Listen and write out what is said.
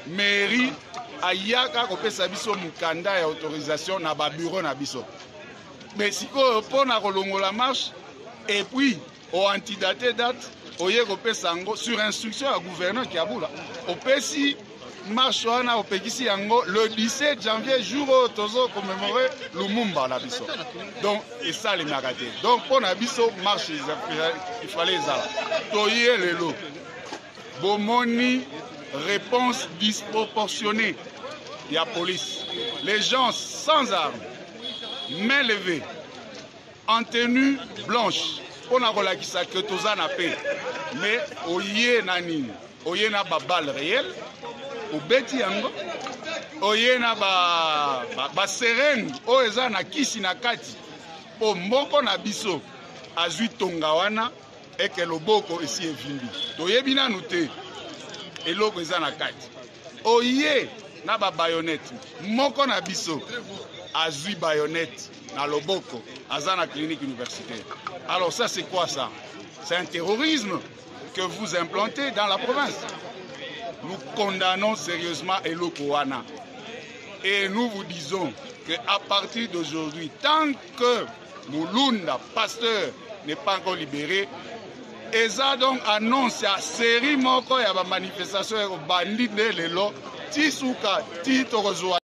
Mairie ayaka kopesa biso mukanda ya autorisation na ba bureau na biso. Mais siko pona kolongola marche et puis au antidaté date oye kopesa ngo sur instruction ya gouverneur Kiabula. Opesi marche wana opekisi yango le 17 janvier jour où tozo commémorer Lumumba na biso. Donc et ça les magaté. Donc pona biso marche il fallait ça. Toye lelo. Bomoni réponse disproportionnée. Il y a police. Les gens sans armes, main levée, en tenue blanche. On a relâché ça que tous en a fait. Mais oye nani, oye na ba balle réelle, au beti yango, oye na ba sereng, oeza na kisi na kati. O moko na biso azui tongawana et que loboko ici est vimbi. Oye bina noté. Et l'autre est na kati. Oye na ba bayonnette. Moko na biso azui bayonnette na loboko azana clinique universitaire. Alors ça c'est quoi ça? C'est un terrorisme que vous implantez dans la province. Nous condamnons sérieusement Eloko wana. Et nous vous disons qu'à partir d'aujourd'hui, tant que Mulunda, pasteur, n'est pas encore libéré, et ça donc annonce la série moko ya ba manifestation ya bandit de lelo tisuka tito